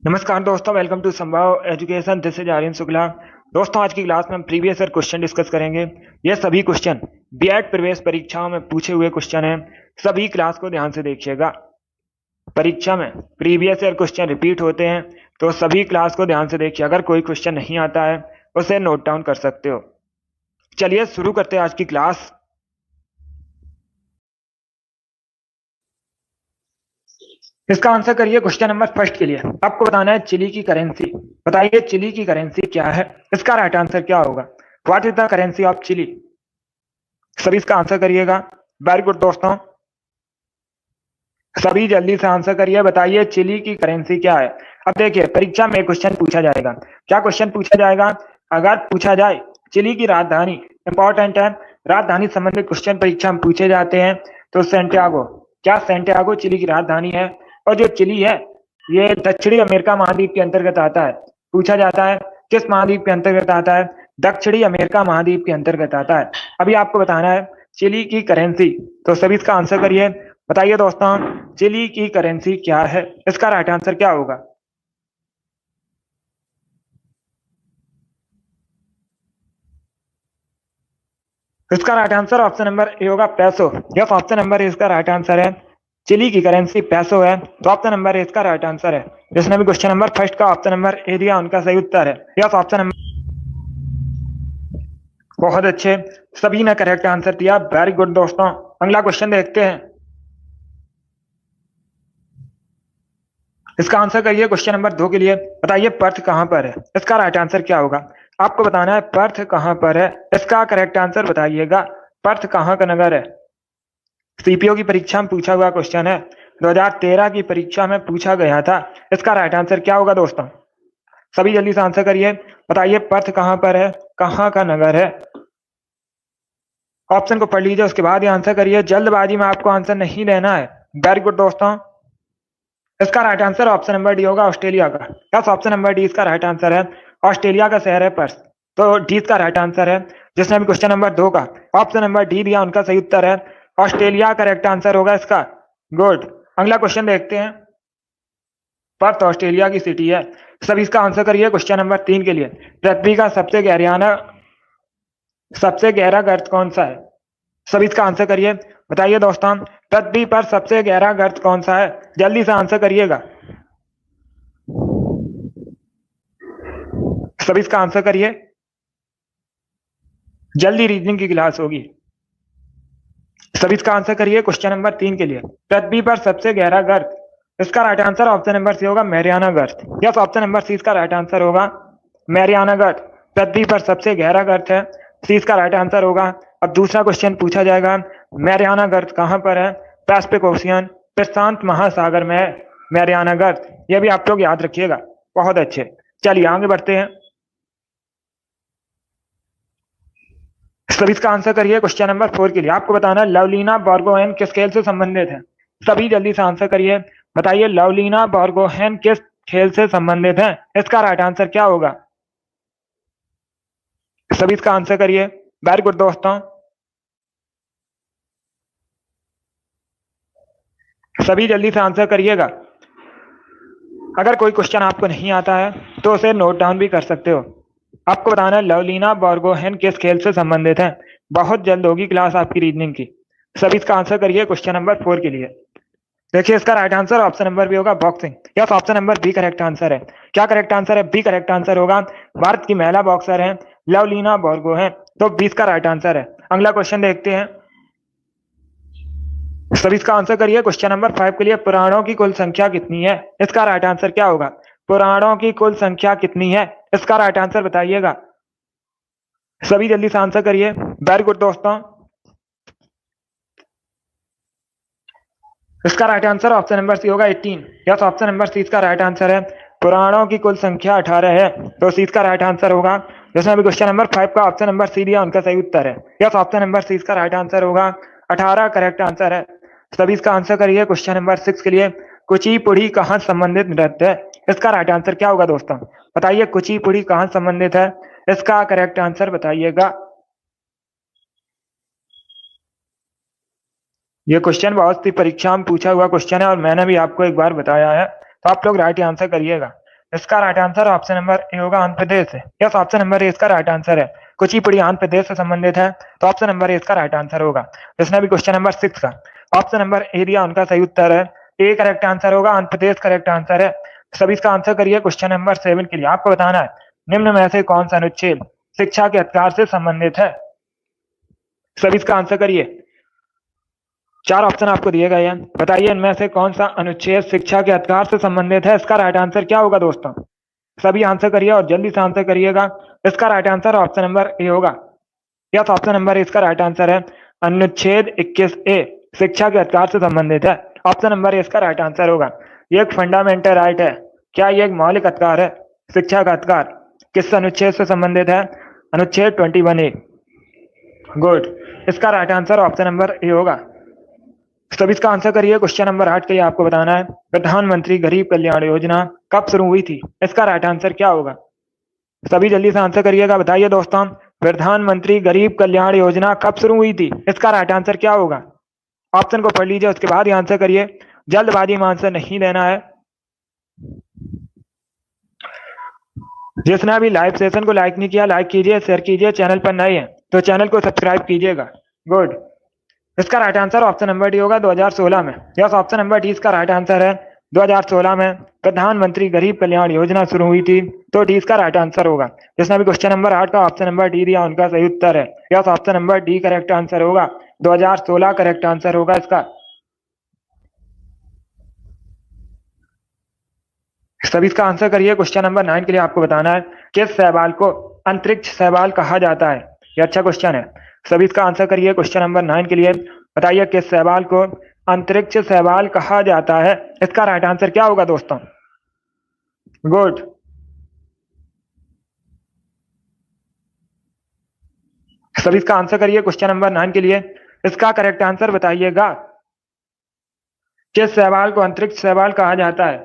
नमस्कार दोस्तों, welcome to Sambhav education. This is Aryan Shukla. दोस्तों, आज की क्लास में हम प्रीवियस ईयर क्वेश्चन डिस्कस करेंगे। ये सभी क्वेश्चन बीएड प्रवेश परीक्षाओं में पूछे हुए क्वेश्चन हैं। सभी क्लास को ध्यान से देखिएगा। परीक्षा में प्रीवियस ईयर क्वेश्चन रिपीट होते हैं, तो सभी क्लास को ध्यान से देखिए। अगर कोई क्वेश्चन नहीं आता है उसे नोट डाउन कर सकते हो। चलिए शुरू करते हैं आज की क्लास। इसका आंसर करिए क्वेश्चन नंबर फर्स्ट के लिए। आपको बताना है चिली की करेंसी। बताइए चिली की करेंसी क्या है। इसका राइट आंसर क्या होगा? What is the currency of Chile? सभी इसका आंसर करिएगा। वेरी गुड दोस्तों, सभी जल्दी से आंसर करिए। बताइए चिली की करेंसी क्या है। अब देखिए, परीक्षा में क्वेश्चन पूछा जाएगा। क्या क्वेश्चन पूछा जाएगा? अगर पूछा जाए चिली की राजधानी, इंपॉर्टेंट है, राजधानी संबंधित क्वेश्चन परीक्षा में पूछे जाते हैं। तो सेंटियागो, क्या सेंटियागो चिली की राजधानी है? और जो चिली है ये दक्षिणी अमेरिका महाद्वीप के अंतर्गत आता है। पूछा जाता है किस महाद्वीप के अंतर्गत आता है? दक्षिणी अमेरिका महाद्वीप के अंतर्गत आता है। अभी आपको बताना है चिली की करेंसी, तो सभी इसका आंसर करिए। बताइए दोस्तों, चिली की करेंसी क्या है? इसका राइट आंसर क्या होगा? इसका right answer option number A होगा, पैसो। यस, ऑप्शन नंबर ए इसका राइट आंसर है। चिली की करेंसी पैसो है, तो ऑप्शन नंबर ए इसका राइट आंसर है। जिसने भी क्वेश्चन नंबर फर्स्ट का ऑप्शन नंबर ए दिया उनका सही उत्तर है। Yes, option number. बहुत अच्छे, सभी ने करेक्ट आंसर दिया। वेरी गुड दोस्तों, अगला क्वेश्चन देखते हैं। इसका आंसर करिए क्वेश्चन नंबर 2 के लिए। बताइए पर्थ कहां पर है? इसका राइट आंसर क्या होगा? आपको बताना है पर्थ कहां पर है। इसका करेक्ट आंसर बताइएगा। पर्थ कहां का नगर है? सीपीओ की परीक्षा में पूछा हुआ क्वेश्चन है। 2013 की परीक्षा में पूछा गया था। इसका राइट आंसर क्या होगा दोस्तों? सभी जल्दी से आंसर करिए। बताइए पर्थ कहां पर है, कहां का नगर है? ऑप्शन को पढ़ लीजिए, उसके बाद ही आंसर करिए। जल्दबाजी में आपको आंसर नहीं देना है। वेरी गुड दोस्तों, इसका right answer option number D होगा, ऑस्ट्रेलिया का। यस, ऑप्शन नंबर डी इसका राइट आंसर है। ऑस्ट्रेलिया का शहर है पर्थ, तो डी इसका राइट आंसर है। जिसने भी क्वेश्चन नंबर 2 का ऑप्शन नंबर डी दिया उनका सही उत्तर है। ऑस्ट्रेलिया करेक्ट आंसर होगा इसका। गुड, अगला क्वेश्चन देखते हैं। पर्थ ऑस्ट्रेलिया की सिटी है। सभी इसका आंसर करिए क्वेश्चन नंबर 3 के लिए। पृथ्वी का सबसे गहरा गर्त कौन सा है? सभी इसका आंसर करिए। बताइए दोस्तों, पृथ्वी पर सबसे गहरा गर्त कौन सा है? जल्दी से आंसर करिएगा। सभी इसका आंसर करिए, जल्दी रीजनिंग की क्लास होगी। सभी इसका आंसर करिए क्वेश्चन नंबर 3 के लिए। पृथ्वी पर सबसे गहरा गर्त, इसका right answer option number C होगा, मैरियाना गर्त। यस, ऑप्शन नंबर सी इसका राइट आंसर होगा, मैरियाना गर्त। पृथ्वी पर सबसे गहरा गर्त है, सी इसका राइट आंसर होगा। अब दूसरा क्वेश्चन पूछा जाएगा, मैरियाना गर्त कहां पर है? पैसिफिक ओशियन, प्रशांत महासागर में है मैरियाना गर्त। यह भी आप लोग याद रखिएगा। बहुत अच्छे, चलिए आगे बढ़ते हैं। सभी इसका आंसर करिए क्वेश्चन नंबर 4 के लिए। आपको बताना है लवलीना बोर्गोहेन किस खेल से संबंधित है। सभी जल्दी से आंसर करिए। बताइए लवलीना बोर्गोहेन किस खेल से संबंधित है? इसका राइट आंसर क्या होगा? सभी इसका आंसर करिए। वेरी गुड दोस्तों, सभी जल्दी से आंसर करिएगा। अगर कोई क्वेश्चन आपको नहीं आता है तो उसे नोट डाउन भी कर सकते हो। आपको बताना है लवलीना बोर्गोहेन किस खेल से संबंधित है। बहुत जल्द होगी क्लास आपकी रीजनिंग की। सभी इसका आंसर करिए क्वेश्चन नंबर 4 के लिए। देखिए इसका right answer option number B होगा, boxing. Yes, option number B correct answer है। क्या करेक्ट आंसर है? बी करेक्ट आंसर होगा। भारत की महिला बॉक्सर है लवलीना बोर्गोहेन, तो बी का राइट आंसर है। अगला क्वेश्चन देखते हैं। सभी इसका आंसर करिए क्वेश्चन नंबर 5 के लिए। पुराणों की कुल संख्या कितनी है? इसका राइट आंसर क्या होगा? पुराणों की कुल संख्या कितनी है? इसका राइट आंसर बताइएगा। सभी जल्दी से आंसर करिए। वेरी गुड दोस्तों, इसका right answer option number C होगा, 18। यस, ऑप्शन नंबर सी इसका राइट आंसर है। पुराणों की कुल संख्या 18 है, तो सी इसका राइट आंसर होगा। जिसने अभी क्वेश्चन नंबर 5 का ऑप्शन नंबर सी दिया उनका सही उत्तर है। यस, ऑप्शन नंबर सी इसका राइट आंसर होगा, 18 करेक्ट आंसर है। सभी इसका आंसर करिए क्वेश्चन नंबर 6 के लिए। कुचिपुड़ी कहाँ संबंधित नृत्य है? इसका राइट आंसर क्या होगा दोस्तों? बताइए कुचिपुड़ी कहाँ संबंधित है? इसका करेक्ट आंसर बताइएगा। ये क्वेश्चन बहुत सी परीक्षा में पूछा हुआ क्वेश्चन है और मैंने भी आपको एक बार बताया है, तो आप लोग राइट आंसर करिएगा। इसका right answer option number A होगा, आंध्र प्रदेश है। यस, ऑप्शन नंबर ए इसका राइट आंसर है। कुचिपुड़ी आंध्र प्रदेश से संबंधित है, तो ऑप्शन नंबर ए इसका राइट आंसर होगा। जिसने भी क्वेश्चन नंबर 6 का ऑप्शन नंबर ए दिया उनका सही उत्तर है। ए करेक्ट आंसर होगा, आंध्र प्रदेश करेक्ट आंसर है। सभी इसका आंसर करिए। क्वेश्चन नंबर 7 के लिए आपको बताना है निम्न में से कौन सा अनुच्छेद शिक्षा के अधिकार से संबंधित है। सभी इसका आंसर करिए। 4 ऑप्शन आपको दिए गए हैं, बताइए इनमें से कौन सा अनुच्छेद शिक्षा के अधिकार से संबंधित है। इसका राइट आंसर क्या होगा दोस्तों? सभी आंसर करिए और जल्दी से आंसर करिएगा। इसका right answer option number A होगा। यस, ऑप्शन नंबर ए इसका राइट आंसर है। अनुच्छेद 21A शिक्षा के अधिकार से संबंधित है। ऑप्शन नंबर ए इसका राइट आंसर होगा। ये एक फंडामेंटल राइट है। क्या ये एक मौलिक अधिकार है? शिक्षा का अधिकार किस अनुच्छेद से संबंधित है? अनुच्छेद 21A। गुड, इसका right answer option number A होगा। सभी इसका आंसर करिए। क्वेश्चन नंबर 8 के लिए आपको बताना है प्रधानमंत्री गरीब कल्याण योजना कब शुरू हुई थी। इसका राइट आंसर क्या होगा? सभी जल्दी से आंसर करिएगा। बताइए दोस्तों, प्रधानमंत्री गरीब कल्याण योजना कब शुरू हुई थी? इसका राइट आंसर क्या होगा? ऑप्शन को पढ़ लीजिए, उसके बाद ही आंसर करिए। जल्दबाजी में आंसर नहीं देना है। जिसने अभी लाइव सेशन को लाइक नहीं किया, लाइक कीजिए, शेयर कीजिए। चैनल पर नए हैं तो चैनल को सब्सक्राइब कीजिएगा। गुड, इसका right answer option number D होगा, 2016 में। यस, ऑप्शन नंबर डी इसका राइट आंसर है। 2016 में प्रधानमंत्री गरीब कल्याण योजना शुरू हुई थी, तो डी इसका राइट आंसर होगा। जिसने भी क्वेश्चन नंबर 8 का ऑप्शन नंबर डी दिया उनका सही उत्तर है। Yes, option number D correct answer होगा। 2016 करेक्ट आंसर होगा इसका। सभी इसका आंसर करिए। क्वेश्चन नंबर 9 के लिए आपको बताना है किस शैवाल को अंतरिक्ष शैवाल कहा जाता है। ये अच्छा क्वेश्चन है। सभी इसका आंसर करिए। क्वेश्चन नंबर 9 के लिए बताइए किस शैवाल को अंतरिक्ष शैवाल कहा जाता है। इसका राइट आंसर क्या होगा दोस्तों? गुड, सभी इसका आंसर करिए। क्वेश्चन नंबर 9 के लिए इसका करेक्ट आंसर बताइएगा। किस शैवाल को अंतरिक्ष शैवाल कहा जाता है?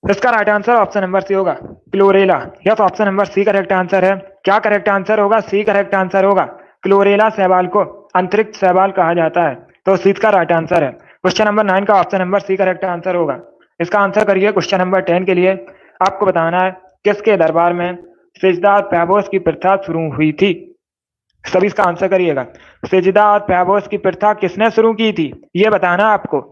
इसका right answer option number C होगा, chlorella. Yes, option number C correct answer है। क्या करेक्ट आंसर होगा? सी करेक्ट आंसर होगा। क्लोरेला शैवाल को अंतरिक्ष शैवाल कहा जाता है, तो सी का राइट आंसर है। क्वेश्चन नंबर 9 का option number C correct answer होगा। इसका आंसर करिए। क्वेश्चन नंबर 10 के लिए आपको बताना है किसके दरबार में सिजदा और पैबोस की प्रथा शुरू हुई थी। सभी इसका आंसर करिएगा। सिजदा और पैबोस की प्रथा किसने शुरू की थी, ये बताना आपको।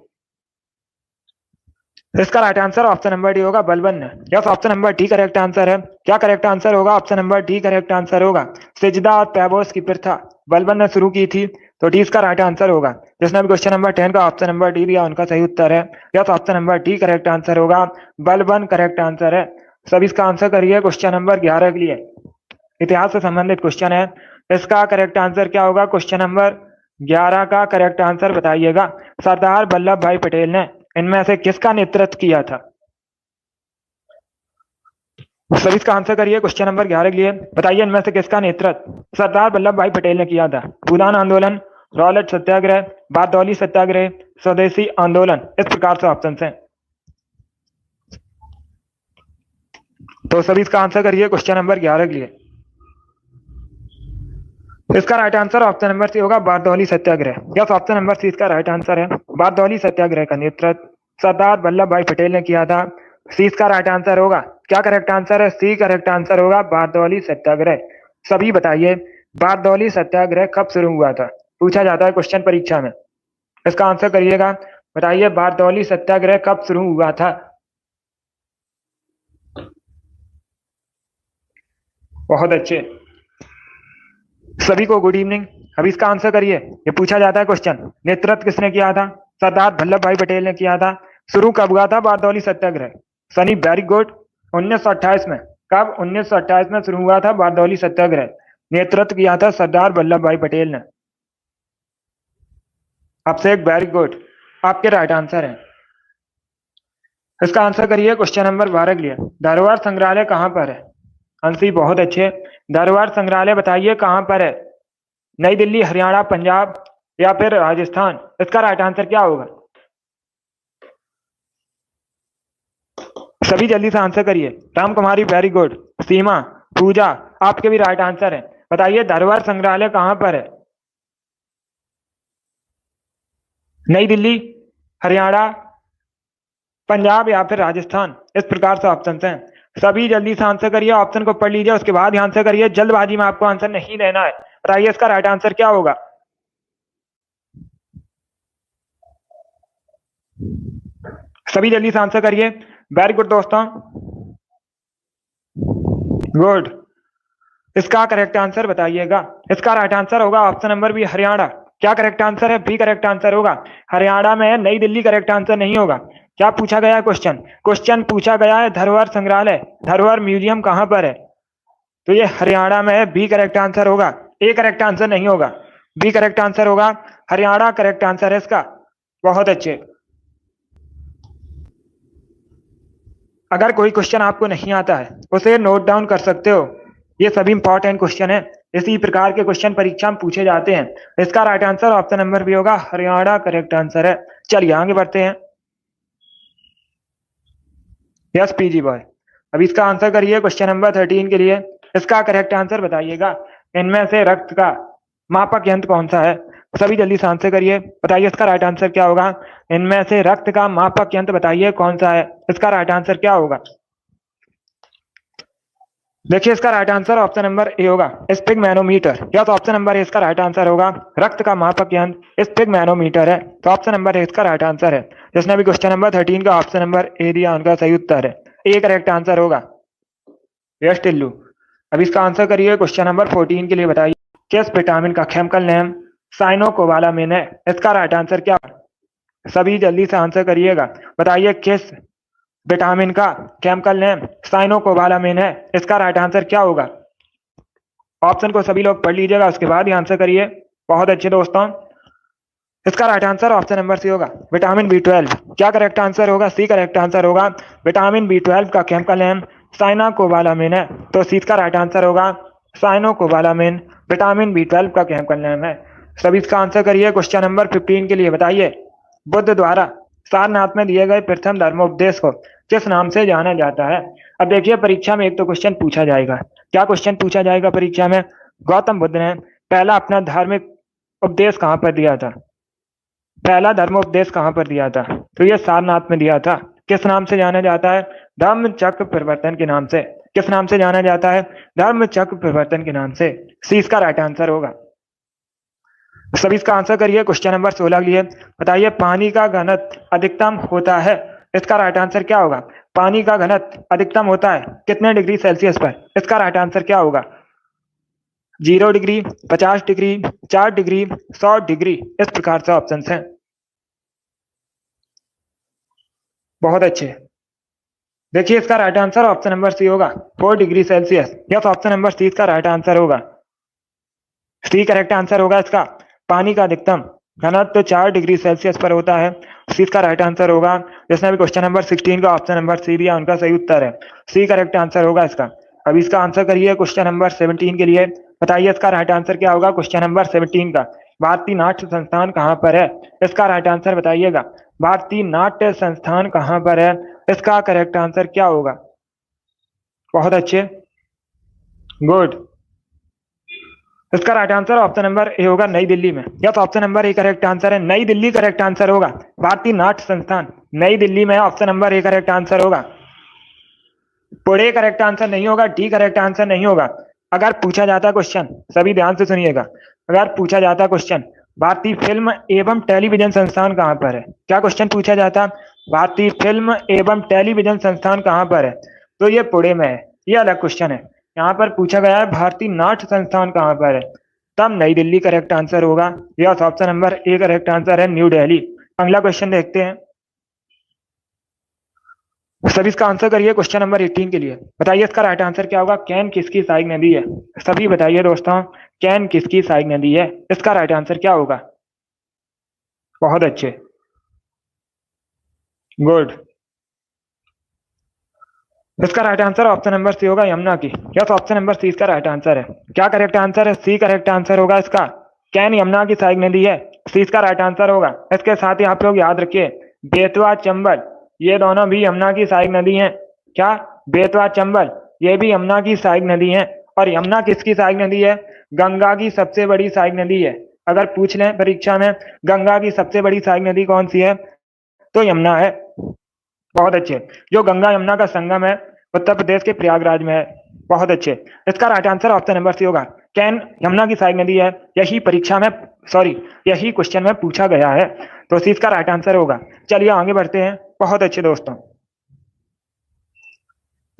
इसका right answer option number D होगा, बलबन ने। Yes, option number D correct answer है। क्या करेक्ट आंसर होगा? Option number D correct answer होगा। सिजदा और पैबोस की प्रथा बलबन ने शुरू की थी, तो डी इसका राइट आंसर होगा। जिसने भी क्वेश्चन नंबर 10 का ऑप्शन नंबर डी दिया उनका सही उत्तर है। Yes, option number D correct answer होगा, बलबन करेक्ट आंसर है। सभी इसका आंसर करिए। क्वेश्चन नंबर 11 के लिए इतिहास से संबंधित क्वेश्चन है। इसका करेक्ट आंसर क्या होगा? क्वेश्चन नंबर 11 का करेक्ट आंसर बताइएगा। सरदार वल्लभ भाई पटेल ने इनमें से किसका नेतृत्व किया था? सभी इसका आंसर करिए। क्वेश्चन नंबर 11 के लिए बताइए इनमें से किसका नेतृत्व सरदार वल्लभ भाई पटेल ने किया था। भूदान आंदोलन, रॉलेट सत्याग्रह, बारदौली सत्याग्रह, स्वदेशी आंदोलन। इस प्रकार से ऑप्शन है, तो सभी इसका आंसर करिए। क्वेश्चन नंबर 11 के लिए इसका right answer option number C होगा, Bardoli Satyagraha. Yes, option number C इसका राइट आंसर है। बारदौली सत्याग्रह का नेतृत्व सरदार वल्लभ भाई पटेल ने किया था। सी इसका राइट आंसर होगा। क्या करेक्ट आंसर है? सी करेक्ट आंसर होगा, बारदौली सत्याग्रह। सभी बताइए बारदौली सत्याग्रह कब शुरू हुआ था, पूछा जाता है क्वेश्चन परीक्षा में। इसका आंसर करिएगा। बताइए बारदौली सत्याग्रह कब शुरू हुआ था। बहुत अच्छे, सभी को गुड इवनिंग। अभी इसका आंसर करिए। ये पूछा जाता है क्वेश्चन, नेतृत्व किसने किया था? सरदार वल्लभ भाई पटेल ने किया था। शुरू कब हुआ था बारदौली सत्याग्रह? Sunny, very good. 1928 में। कब? 1928 में शुरू हुआ था बारदौली सत्याग्रह। नेतृत्व किया था सरदार वल्लभ भाई पटेल ने। आपसे एक वेरी गुड, आपके राइट आंसर है। इसका आंसर करिए। क्वेश्चन नंबर 12 के लिए धरोहर संग्रहालय कहाँ पर है? अंशी, बहुत अच्छे। धरोहर संग्रहालय बताइए कहां पर है? नई दिल्ली, हरियाणा, पंजाब या फिर राजस्थान? इसका राइट आंसर क्या होगा? सभी जल्दी से आंसर करिए। राम कुमारी, वेरी गुड। सीमा, पूजा, आपके भी राइट आंसर है। बताइए धरोहर संग्रहालय कहां पर है? नई दिल्ली, हरियाणा, पंजाब या फिर राजस्थान, इस प्रकार से ऑप्शन हैं। सभी जल्दी से आंसर करिए, ऑप्शन को पढ़ लीजिए, उसके बाद ही आंसर करिए। जल्दबाजी में आपको आंसर नहीं देना है। बताइए इसका राइट आंसर क्या होगा। सभी जल्दी से आंसर करिए। वेरी गुड दोस्तों, गुड। इसका करेक्ट आंसर बताइएगा। इसका राइट आंसर होगा ऑप्शन नंबर बी, हरियाणा। क्या करेक्ट आंसर है? बी करेक्ट आंसर होगा। हरियाणा में है, नई दिल्ली करेक्ट आंसर नहीं होगा। क्या पूछा गया है क्वेश्चन? क्वेश्चन पूछा गया है धरोहर संग्रहालय, धरोहर म्यूजियम कहां पर है? तो ये हरियाणा में है, बी करेक्ट आंसर होगा। ए करेक्ट आंसर नहीं होगा, बी करेक्ट आंसर होगा। हरियाणा करेक्ट आंसर है इसका। बहुत अच्छे। अगर कोई क्वेश्चन आपको नहीं आता है उसे नोट डाउन कर सकते हो, ये सभी इंपॉर्टेंट क्वेश्चन है। इसी प्रकार के क्वेश्चन परीक्षा में पूछे जाते हैं। इसका right answer option number B होगा, हरियाणा करेक्ट आंसर है। चलिए आगे बढ़ते हैं। यस पीजी बॉय, अब इसका आंसर करिए क्वेश्चन नंबर 13 के लिए। इसका करेक्ट आंसर बताइएगा। इनमें से रक्त का मापक यंत्र कौन सा है? सभी जल्दी से आंसर करिए। बताइए इसका राइट आंसर क्या होगा। इनमें से रक्त का मापक यंत्र बताइए कौन सा है। इसका राइट आंसर क्या होगा? देखिए इसका right answer option number A होगा, स्पिगमैनोमीटर। या तो ऑप्शन नंबर ए इसका राइट आंसर होगा। रक्त का मापक यंत्र स्पिगमैनोमीटर है, तो ऑप्शन नंबर ए इसका राइट आंसर है। जिसने भी क्वेश्चन नंबर 13 का ऑप्शन नंबर ए दिया उनका सही उत्तर है, ए करेक्ट आंसर होगा। यस टिल्लू, अब इसका आंसर करिए क्वेश्चन नंबर 14 के लिए। बताइए किस विटामिन का केमिकल नेम साइनोकोबालामिन है? इसका राइट आंसर क्या? सभी जल्दी से आंसर करिएगा। बताइए किस विटामिन का केमिकल नेम साइनोकोबालामिन है? इसका राइट आंसर क्या होगा? ऑप्शन को सभी लोग पढ़ लीजिएगा, उसके बाद ही आंसर करिए। बहुत अच्छे दोस्तों, इसका right answer option number C होगा, विटामिन बी 12। क्या करेक्ट आंसर होगा? सी करेक्ट आंसर होगा। विटामिन बी 12 का केमिकल नेम साइनोकोबालामिन है, तो सी का राइट आंसर होगा साइनोकोबालामिन। विटामिन बी 12 का केमिकल नेम है। सभी इसका आंसर करिए क्वेश्चन नंबर 15 के लिए। बताइए बुद्ध द्वारा सारनाथ में दिए गए प्रथम धर्मोपदेश को किस नाम से जाना जाता है? अब देखिए परीक्षा में एक तो क्वेश्चन पूछा जाएगा। क्या क्वेश्चन पूछा जाएगा परीक्षा में? गौतम बुद्ध ने पहला अपना धार्मिक उपदेश कहां पर दिया था? पहला धर्मोपदेश कहां पर दिया था? तो ये सारनाथ में दिया था। किस नाम से जाना जाता है? धर्म चक्र प्रवर्तन के नाम से। किस नाम से जाना जाता है? धर्म चक्र प्रवर्तन के नाम से। सी इसका राइट आंसर होगा। सभी इसका आंसर करिए क्वेश्चन नंबर 16 के लिए। बताइए पानी का घनत्व अधिकतम होता है, इसका राइट आंसर क्या होगा? पानी का घनत्व अधिकतम होता है कितने डिग्री सेल्सियस पर? इसका राइट आंसर क्या होगा? 0 डिग्री, 50 डिग्री, 4 डिग्री, 100 डिग्री, इस प्रकार से ऑप्शन हैं। बहुत अच्छे। देखिए इसका right answer option number C होगा, 4 degree Celsius. Yes, option number C इसका राइट आंसर होगा। सी करेक्ट आंसर होगा इसका। पानी का अधिकतम घनत्व तो 4 डिग्री सेल्सियस पर होता है। सी इसका राइट आंसर होगा। जिसने भी क्वेश्चन नंबर 16 का ऑप्शन नंबर सी दिया उनका सही उत्तर है। सी करेक्ट आंसर होगा इसका। अब इसका आंसर करिए क्वेश्चन नंबर 17 के लिए। बताइए इसका राइट आंसर क्या होगा क्वेश्चन नंबर 17 का। भारतीय नाट्य संस्थान कहाँ पर है? इसका राइट आंसर बताइएगा। भारतीय नाट्य संस्थान कहाँ पर है? इसका करेक्ट आंसर क्या होगा? बहुत अच्छे, गुड। इसका right answer option number A होगा, नई दिल्ली में। Yes, option number A correct answer है, नई दिल्ली करेक्ट आंसर होगा। भारतीय नाट्य संस्थान नई दिल्ली में, option number A correct answer होगा। पुणे करेक्ट आंसर नहीं होगा, डी करेक्ट आंसर नहीं होगा। अगर पूछा जाता क्वेश्चन, सभी ध्यान से सुनिएगा, अगर पूछा जाता क्वेश्चन भारतीय फिल्म एवं टेलीविजन संस्थान कहाँ पर है? क्या क्वेश्चन पूछा जाता? भारतीय फिल्म एवं टेलीविजन संस्थान कहाँ पर है? तो ये पुणे में है, ये अलग क्वेश्चन है। यहाँ पर पूछा गया है भारतीय नाट्य संस्थान कहाँ पर है, तब नई दिल्ली करेक्ट आंसर होगा। Yes, option number A correct answer है, न्यू दिल्ली। अगला क्वेश्चन देखते हैं। सभी इसका आंसर करिए क्वेश्चन नंबर 18 के लिए। बताइए इसका राइट आंसर क्या होगा। कैन किसकी सहायक नदी है? सभी बताइए दोस्तों, कैन किसकी सहायक नदी है? इसका राइट आंसर क्या होगा? बहुत अच्छे, गुड। इसका right answer option number C होगा, यमुना की। यस, ऑप्शन नंबर सी इसका राइट आंसर है। क्या करेक्ट आंसर है? सी करेक्ट आंसर होगा इसका। कैन यमुना की सहायक नदी है, सी इसका राइट आंसर होगा। इसके साथ ही आप लोग याद रखिए बेतवा चंबल, ये दोनों भी यमुना की सहायक नदी हैं। क्या? बेतवा चंबल ये भी यमुना की सहायक नदी हैं। और यमुना किसकी सहायक नदी है? गंगा की सबसे बड़ी सहायक नदी है। अगर पूछ लें परीक्षा में गंगा की सबसे बड़ी सहायक नदी कौन सी है, तो यमुना है। बहुत अच्छे। जो गंगा यमुना का संगम है उत्तर प्रदेश के प्रयागराज में है। बहुत अच्छे। इसका right answer option number C होगा। कैन यमुना की सहायक नदी है। यही परीक्षा में, सॉरी, यही क्वेश्चन में पूछा गया है, तो सी इसका राइट आंसर होगा। चलिए आगे बढ़ते हैं। बहुत अच्छे दोस्तों,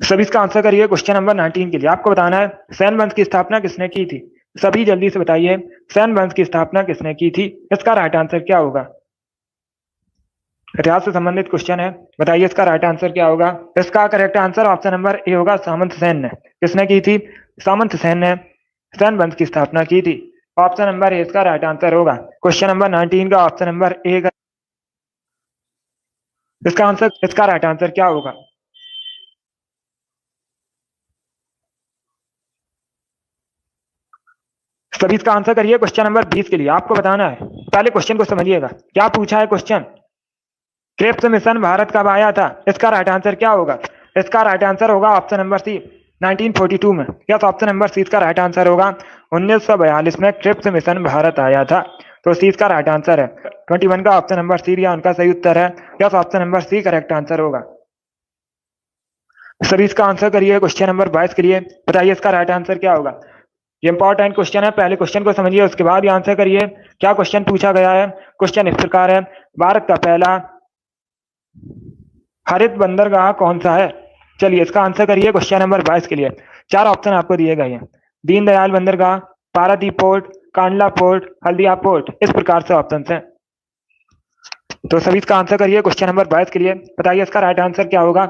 सभी इसका आंसर करिए। क्वेश्चन नंबर 19 के लिए आपको बताना है सैन वंश की स्थापना किसने की थी। सभी जल्दी से बताइए, सैन वंश की स्थापना किसने की थी। इसका राइट आंसर क्या होगा। इतिहास से संबंधित क्वेश्चन है, बताइए इसका राइट आंसर क्या होगा। इसका correct answer option number A होगा, सामंत सेन ने। किसने की थी? सामंत सेन ने सैन वंश की स्थापना की थी। ऑप्शन नंबर ए इसका राइट आंसर होगा। क्वेश्चन नंबर 19 का ऑप्शन नंबर ए का इसका आंसर, इसका राइट आंसर क्या होगा। सभी इसका आंसर करिए। क्वेश्चन नंबर 20 के लिए आपको बताना है, पहले क्वेश्चन को समझिएगा क्या पूछा है क्वेश्चन। क्रिप्स मिशन भारत कब आया था। इसका राइट आंसर क्या होगा। इसका राइट आंसर होगा ऑप्शन नंबर सी, 1942 में। यस, ऑप्शन नंबर सी इसका राइट आंसर होगा। 1942 में क्रिप्स मिशन भारत आया था, तो सी इसका राइट आंसर है। 21 का ऑप्शन नंबर सी दिया, उनका सही उत्तर है। Yes, option number C correct answer होगा। सभी इसका आंसर करिए। क्वेश्चन नंबर 22 के लिए बताइए इसका राइट आंसर क्या होगा। ये इंपॉर्टेंट क्वेश्चन है, पहले क्वेश्चन को समझिए उसके बाद ये आंसर करिए। क्या क्वेश्चन पूछा गया है। क्वेश्चन इस प्रकार है, भारत का पहला हरित बंदरगाह कौन सा है। चलिए इसका आंसर करिए। क्वेश्चन नंबर 22 के लिए 4 ऑप्शन आपको दिए गए हैं। दीनदयाल बंदरगाह, Paradip port, Kandla port, Haldia port, इस प्रकार से ऑप्शन है। तो सभी इसका आंसर करिए। क्वेश्चन नंबर 22 के लिए बताइए इसका राइट आंसर क्या होगा।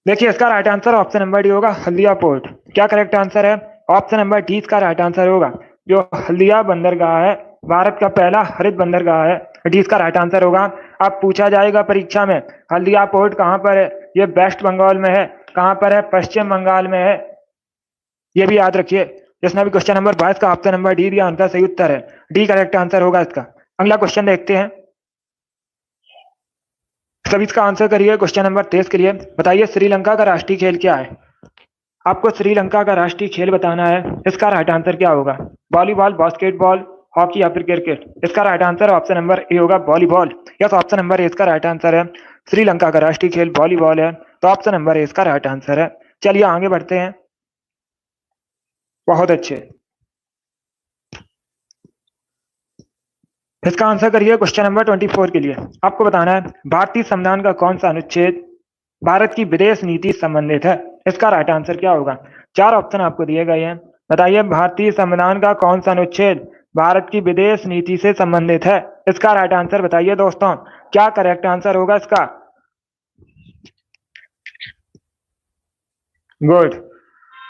देखिए इसका right answer option number D होगा, हल्दिया पोर्ट। क्या करेक्ट आंसर है। ऑप्शन नंबर डी इसका राइट आंसर होगा। जो हल्दिया बंदरगाह है भारत का पहला हरित बंदरगाह है, डी इसका राइट आंसर होगा। अब पूछा जाएगा परीक्षा में हल्दिया पोर्ट कहाँ पर है। ये वेस्ट बंगाल में है। कहाँ पर है। पश्चिम बंगाल में है। ये भी याद रखिए। जिसने भी क्वेश्चन नंबर 22 का ऑप्शन नंबर डी दिया उनका सही उत्तर है। डी करेक्ट आंसर होगा इसका। अगला क्वेश्चन देखते हैं। सभी इसका आंसर करिए। क्वेश्चन नंबर 23 के लिए बताइए श्रीलंका का राष्ट्रीय खेल क्या है। आपको श्रीलंका का राष्ट्रीय खेल बताना है। इसका राइट आंसर क्या होगा। वॉलीबॉल, बास्केटबॉल, हॉकी या फिर क्रिकेट। इसका right answer option number A होगा, volleyball. Yes, option number A इसका राइट आंसर है। श्रीलंका का राष्ट्रीय खेल वॉलीबॉल है, तो ऑप्शन नंबर ए इसका राइट आंसर है। चलिए आगे बढ़ते हैं। बहुत अच्छे। इसका आंसर करिए। क्वेश्चन नंबर 24 के लिए आपको बताना है भारतीय संविधान का कौन सा अनुच्छेद भारत की विदेश नीति से संबंधित है। इसका राइट आंसर क्या होगा। 4 ऑप्शन आपको दिए गए हैं। बताइए भारतीय संविधान का कौन सा अनुच्छेद भारत की विदेश नीति से संबंधित है। इसका राइट आंसर बताइए दोस्तों, क्या करेक्ट आंसर होगा इसका। गुड।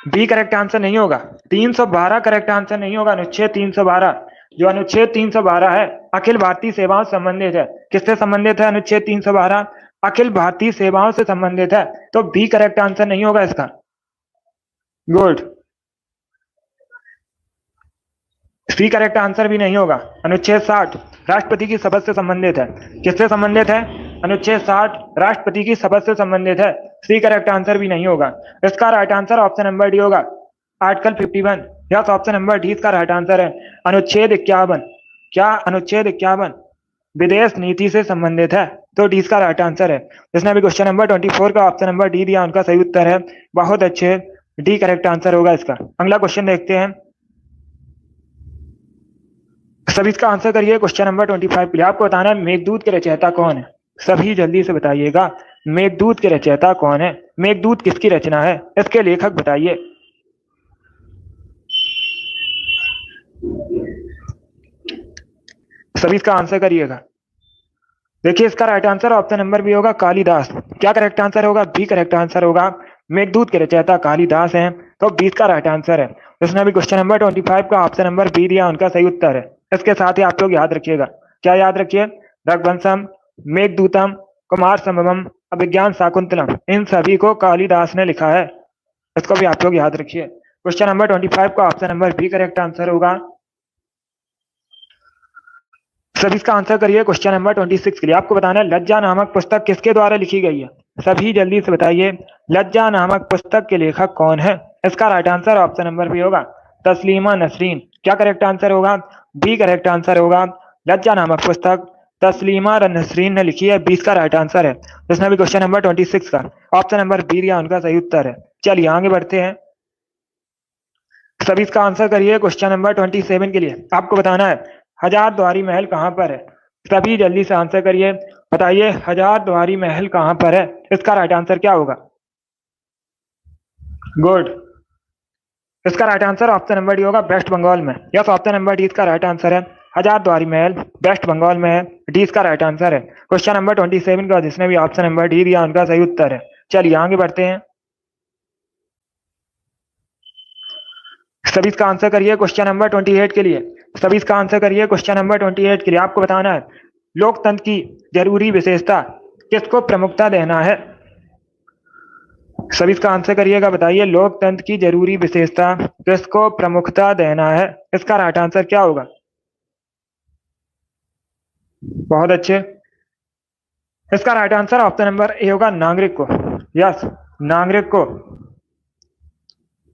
बी करेक्ट आंसर नहीं होगा। 312 करेक्ट आंसर नहीं होगा। अनुच्छेद 312, जो अनुच्छेद 312 है अखिल भारतीय सेवाओं से संबंधित है। किससे संबंधित है अनुच्छेद 312। अखिल भारतीय सेवाओं से संबंधित है, तो बी करेक्ट आंसर नहीं होगा इसका। गुड। सी करेक्ट आंसर भी नहीं होगा। अनुच्छेद 60 राष्ट्रपति की शपथ से संबंधित है। किससे संबंधित है। अनुच्छेद 60 राष्ट्रपति की शपथ से संबंधित है। सी करेक्ट आंसर भी नहीं होगा। इसका right answer option number D होगा, article 51। Yes, option number D इसका राइट आंसर है। अनुच्छेद 51, क्या अनुच्छेद 51 विदेश नीति से संबंधित है, तो डी इसका राइट आंसर है। जिसने भी क्वेश्चन नंबर 24 का ऑप्शन नंबर डी दिया उनका सही उत्तर है। बहुत अच्छे, डी करेक्ट आंसर होगा इसका। अगला क्वेश्चन देखते हैं। सभी इसका आंसर करिए। क्वेश्चन नंबर 25 के लिए आपको बताना है मेघदूत के रचयिता कौन है। सभी जल्दी से बताइएगा, मेघदूत के रचयिता कौन है। मेघदूत किसकी रचना है, इसके लेखक बताइए। सभी इसका आंसर करिएगा। देखिए इसका right answer option number B होगा, कालिदास। क्या करेक्ट आंसर होगा। बी करेक्ट आंसर होगा। मेघदूत के रचयिता कालिदास हैं, तो 20 का राइट आंसर है। जिसने भी क्वेश्चन नंबर 25 का ऑप्शन नंबर बी दिया उनका सही उत्तर है। इसके साथ ही आप लोग याद रखिएगा, क्या याद रखिए, रघुवंशम, मेघदूतम, कुमार संभवम, अभिज्ञान शाकुंतलम, इन सभी को कालिदास ने लिखा है। इसको भी आप लोग याद रखिए। क्वेश्चन नंबर 25 का option number B correct answer होगा। सभी इसका आंसर करिए। क्वेश्चन नंबर 26 के लिए आपको बताना है लज्जा नामक पुस्तक किसके द्वारा लिखी गई है। सभी जल्दी से बताइए, लज्जा नामक पुस्तक के लेखक कौन है। इसका right answer option number B होगा, तस्लीमा नसरीन। क्या करेक्ट आंसर होगा। बी करेक्ट आंसर होगा। लज्जा नामक पुस्तक तस्लीमा नसरीन ने लिखी है, 20 का राइट आंसर है। जिसने भी क्वेश्चन नंबर 26 का ऑप्शन नंबर बी दिया उनका सही उत्तर है। चलिए आगे बढ़ते हैं, सभी इसका आंसर करिए। क्वेश्चन नंबर 27 के लिए आपको बताना है हजार द्वारी महल कहाँ पर है। सभी जल्दी से आंसर करिए, बताइए हजार द्वारी महल कहाँ पर है, इसका राइट आंसर क्या होगा। गुड, इसका right answer option number D होगा, वेस्ट बंगाल में। यस, ऑप्शन नंबर डी इसका राइट आंसर है। हजार द्वारी महल वेस्ट बंगाल में है, डी इसका राइट आंसर है। क्वेश्चन नंबर 27 का जिसने भी ऑप्शन नंबर डी दिया उनका सही उत्तर है। चलिए आगे बढ़ते हैं, सभी इसका आंसर करिए। क्वेश्चन नंबर 28 के लिए सभी इसका आंसर करिए। क्वेश्चन नंबर 28 के लिए आपको बताना है लोकतंत्र की जरूरी विशेषता किसको प्रमुखता देना है। सभी इसका आंसर करिएगा, बताइए लोकतंत्र की जरूरी विशेषता किसको प्रमुखता देना है, इसका राइट आंसर क्या होगा। बहुत अच्छे, इसका right answer option number A होगा, नागरिक को। यस, नागरिक को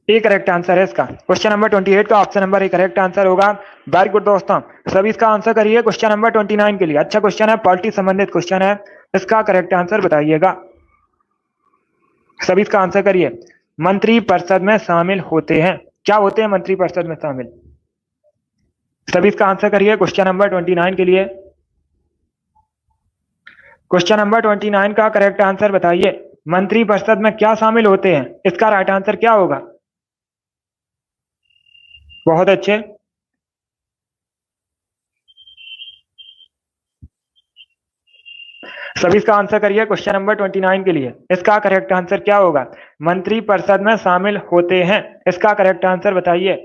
ए करेक्ट आंसर है इसका। क्वेश्चन नंबर 28 का option number A correct answer होगा। वेरी गुड दोस्तों, सभी इसका आंसर करिए। क्वेश्चन नंबर 29 के लिए अच्छा क्वेश्चन है, पॉलिटी संबंधित क्वेश्चन है, इसका करेक्ट आंसर बताइएगा। सभी इसका आंसर करिए। मंत्री परिषद में शामिल होते हैं, क्या होते हैं मंत्री परिषद में शामिल। सभी इसका आंसर करिए। क्वेश्चन नंबर 29 के लिए क्वेश्चन नंबर 29 का करेक्ट आंसर बताइए। मंत्री परिषद में क्या शामिल होते हैं, इसका राइट आंसर क्या होगा। बहुत अच्छे, सभी इसका आंसर करिए। क्वेश्चन नंबर 29 के लिए इसका करेक्ट आंसर क्या होगा। मंत्री परिषद में शामिल होते हैं, इसका करेक्ट आंसर बताइए।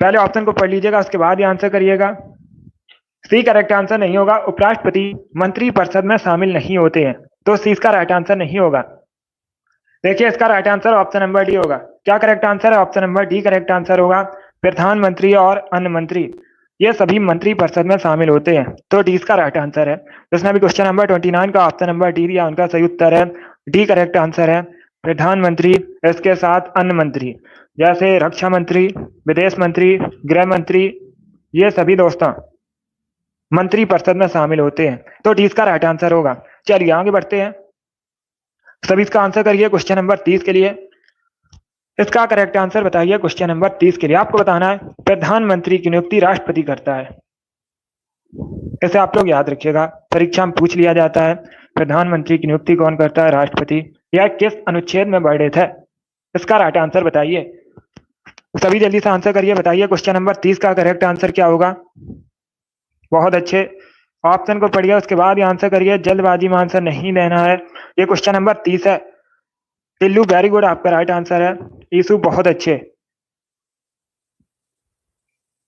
पहले ऑप्शन को पढ़ लीजिएगा, उसके बाद ही आंसर करिएगा। सी करेक्ट आंसर नहीं होगा, उपराष्ट्रपति मंत्री परिषद में शामिल नहीं होते हैं, तो सी इसका राइट आंसर नहीं होगा। देखिए इसका right answer option number D होगा। क्या करेक्ट आंसर है, option number D correct answer होगा। प्रधानमंत्री और अन्य मंत्री ये सभी मंत्री परिषद में शामिल होते हैं, तो डी इसका राइट आंसर है। जिसने भी क्वेश्चन नंबर 29 का ऑप्शन नंबर डी दिया उनका सही उत्तर है, डी करेक्ट आंसर है। प्रधानमंत्री, इसके साथ अन्य मंत्री जैसे रक्षा मंत्री, विदेश मंत्री, गृह मंत्री, ये सभी दोस्तों मंत्री परिषद में शामिल होते हैं, तो डी इसका राइट आंसर होगा। चलिए आगे बढ़ते हैं, सभी इसका आंसर करिए। क्वेश्चन नंबर 30 के लिए इसका करेक्ट आंसर बताइए। क्वेश्चन नंबर 30 के लिए आपको बताना है प्रधानमंत्री की नियुक्ति राष्ट्रपति करता है। इसे आप लोग याद रखिएगा, परीक्षा में पूछ लिया जाता है प्रधानमंत्री की नियुक्ति कौन करता है, राष्ट्रपति। यह किस अनुच्छेद में वर्णित है, इसका राइट आंसर बताइए। सभी जल्दी से आंसर करिए, बताइए क्वेश्चन नंबर 30 का करेक्ट आंसर क्या होगा। बहुत अच्छे, ऑप्शन को पढ़िए उसके बाद ही आंसर करिए, जल्दबाजी में आंसर नहीं देना है। ये क्वेश्चन नंबर 30 है। टिल्लू वेरी गुड, आपका राइट आंसर है। ईसु बहुत अच्छे,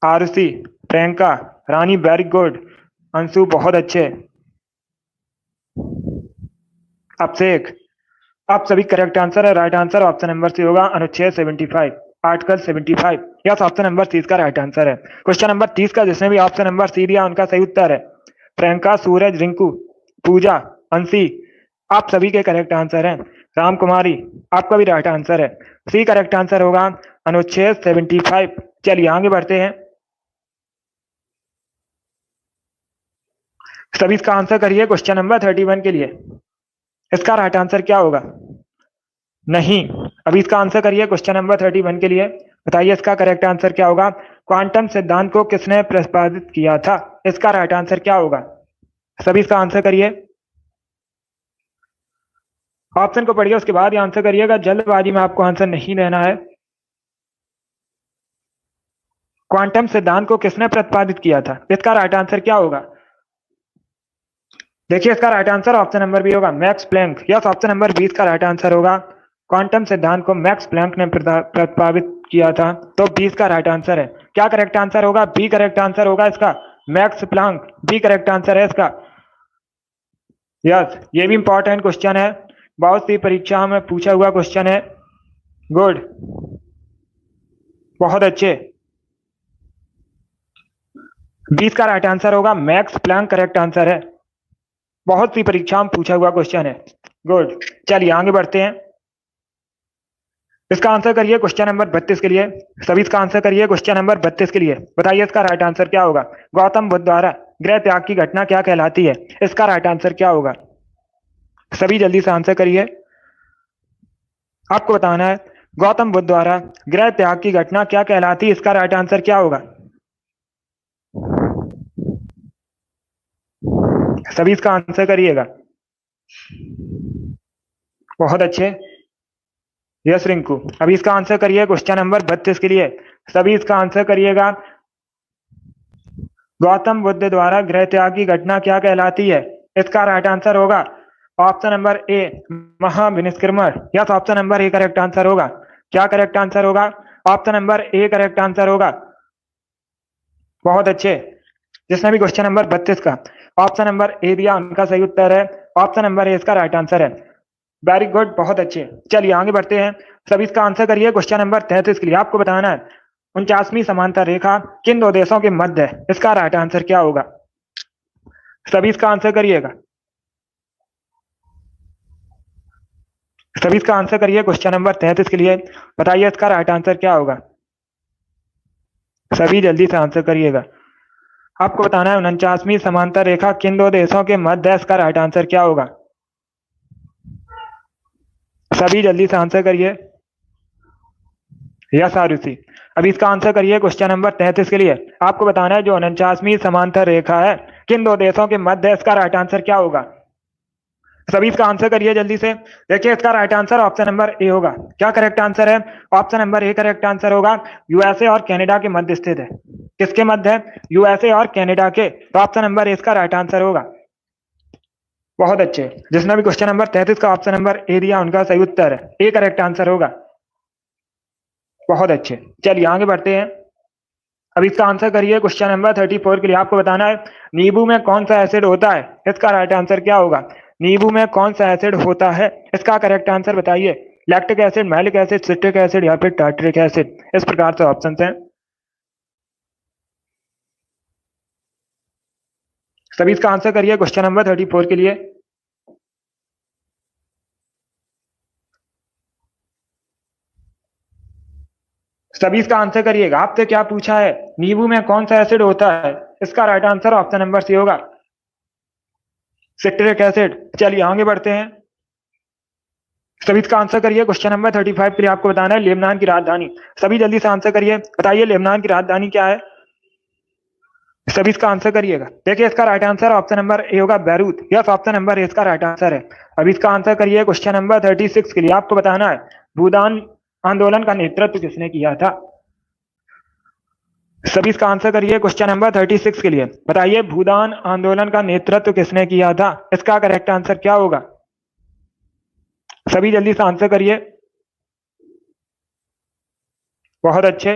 आरुषि, प्रियंका, रानी वेरी गुड, अंशु बहुत अच्छे, अभिषेक, आप सभी करेक्ट आंसर है। Right answer option number C होगा, अनुच्छेद 75, आर्टिकल 75। यस, ऑप्शन नंबर 30 का राइट आंसर है। क्वेश्चन नंबर 30 का जिसने भी ऑप्शन नंबर सी दिया उनका सही उत्तर है। प्रियंका, सूरज, रिंकू, पूजा, अंशी, आप सभी के करेक्ट आंसर हैं। राम कुमारी, आपका भी राइट आंसर है। सी करेक्ट आंसर होगा, अनुच्छेद 75। चलिए आगे बढ़ते हैं, सभी इसका आंसर करिए। क्वेश्चन नंबर 31 के लिए इसका राइट आंसर क्या होगा। नहीं, अभी इसका आंसर करिए। क्वेश्चन नंबर 31 के लिए बताइए इसका करेक्ट आंसर क्या होगा। क्वांटम सिद्धांत को किसने प्रतिपादित किया था, इसका राइट आंसर क्या होगा। सभी इसका आंसर करिए, ऑप्शन को पढ़िए उसके बाद ही आंसर करिएगा, जल्दबाजी में आपको आंसर नहीं देना है। क्वांटम सिद्धांत को किसने प्रतिपादित किया था, इसका राइट आंसर क्या होगा। देखिए इसका right answer option number B होगा, Max Planck. Yes, option number 20 का राइट आंसर होगा। क्वांटम सिद्धांत को मैक्स प्लैंक ने प्रतिपादित किया था, तो 20 का राइट आंसर है। क्या करेक्ट आंसर होगा, बी करेक्ट आंसर होगा इसका, Max Planck, B correct answer है इसका। यस, ये भी इंपॉर्टेंट क्वेश्चन है, बहुत सी परीक्षा में पूछा हुआ क्वेश्चन है। गुड, बहुत अच्छे, 20 का राइट आंसर होगा, मैक्स प्लैंक करेक्ट आंसर है, बहुत सी परीक्षा में पूछा हुआ क्वेश्चन है। गुड, चलिए आगे बढ़ते हैं, इसका आंसर करिए क्वेश्चन नंबर 32 के लिए। सभी इसका आंसर करिए क्वेश्चन नंबर 32 के लिए। बताइए इसका राइट आंसर क्या होगा। गौतम बुद्ध द्वारा गृह त्याग की घटना क्या कहलाती है। इसका राइट आंसर क्या होगा। सभी जल्दी से आंसर करिए। आपको बताना है गौतम बुद्ध द्वारा गृह त्याग की घटना क्या कहलाती है। इसका राइट आंसर क्या होगा। सभी इसका आंसर करिएगा। बहुत अच्छे। यस रिंकू, अभी इसका आंसर करिए क्वेश्चन नंबर 32 के लिए। सभी इसका आंसर करिएगा। गौतम बुद्ध द्वारा गृह त्याग की घटना क्या कहलाती है। इसका राइट आंसर होगा ऑप्शन नंबर ए, महाविनिष्क्रमण। Yes, option number A correct answer होगा। क्या करेक्ट आंसर होगा। Option number A correct answer होगा। बहुत अच्छे। जिसने भी क्वेश्चन नंबर 32 का ऑप्शन नंबर ए दिया उनका सही उत्तर है। ऑप्शन नंबर ए इसका राइट आंसर है। वेरी गुड, बहुत अच्छे। चलिए आगे बढ़ते हैं। सभी इसका आंसर करिए क्वेश्चन नंबर 33 के लिए। आपको बताना है 49वीं समांतर रेखा किन दो देशों के मध्य है। इसका राइट आंसर क्या होगा। सभी इसका आंसर करिएगा। सभी इसका आंसर करिए क्वेश्चन नंबर 33 के लिए। बताइए इसका राइट आंसर क्या होगा। सभी जल्दी से आंसर करिएगा। आपको बताना है 49वीं समांतर रेखा किन दो देशों के मध्य है। इसका राइट आंसर क्या होगा। सभी जल्दी से आंसर करिए। यस आरुषि, अभी इसका आंसर करिए क्वेश्चन नंबर 33 के लिए। आपको बताना है जो 49वीं समांतर रेखा है किन दो देशों के मध्य है। इसका राइट आंसर क्या होगा। सभी इसका आंसर करिए जल्दी से। देखिए इसका right answer option number A होगा। क्या करेक्ट आंसर है। Option number A correct answer होगा। यूएसए और कनाडा के मध्य स्थित है। किसके मध्य है। यूएसए और कनाडा के। तो ऑप्शन नंबर ए इसका राइट आंसर होगा। बहुत अच्छे। जिसने भी क्वेश्चन नंबर 33 का ऑप्शन नंबर ए दिया उनका सही उत्तर है। ए करेक्ट आंसर होगा। बहुत अच्छे। चलिए आगे बढ़ते हैं। अब इसका आंसर करिए क्वेश्चन नंबर 34 के लिए। आपको बताना है नींबू में कौन सा एसिड होता है। इसका राइट आंसर क्या होगा। नींबू में कौन सा एसिड होता है। इसका करेक्ट आंसर बताइए। Lactic acid, malic acid, citric acid या फिर टार्टरिक एसिड। इस प्रकार से ऑप्शन हैं। सभी इसका आंसर करिए क्वेश्चन नंबर 34 के लिए। सभी इसका आंसर करिएगा। आपसे क्या पूछा है नींबू में कौन सा एसिड होता है। इसका right answer option number C होगा, सिट्रिक एसिड। चलिए आगे बढ़ते हैं। सभी इसका आंसर करिए क्वेश्चन नंबर 35 के लिए। आपको बताना है लेबनान की राजधानी। सभी जल्दी से आंसर करिए। बताइए लेबनान की राजधानी क्या है। सभी इसका आंसर करिएगा। देखिए इसका right answer option number A होगा, Beirut. Yes, option number A इसका राइट आंसर है। अब इसका आंसर करिए क्वेश्चन नंबर 36 के लिए। आपको बताना है भूदान आंदोलन का नेतृत्व किसने किया था। सभी इसका आंसर करिए क्वेश्चन नंबर 36 के लिए। बताइए भूदान आंदोलन का नेतृत्व किसने किया था। इसका करेक्ट आंसर क्या होगा। सभी जल्दी से आंसर करिए। बहुत अच्छे।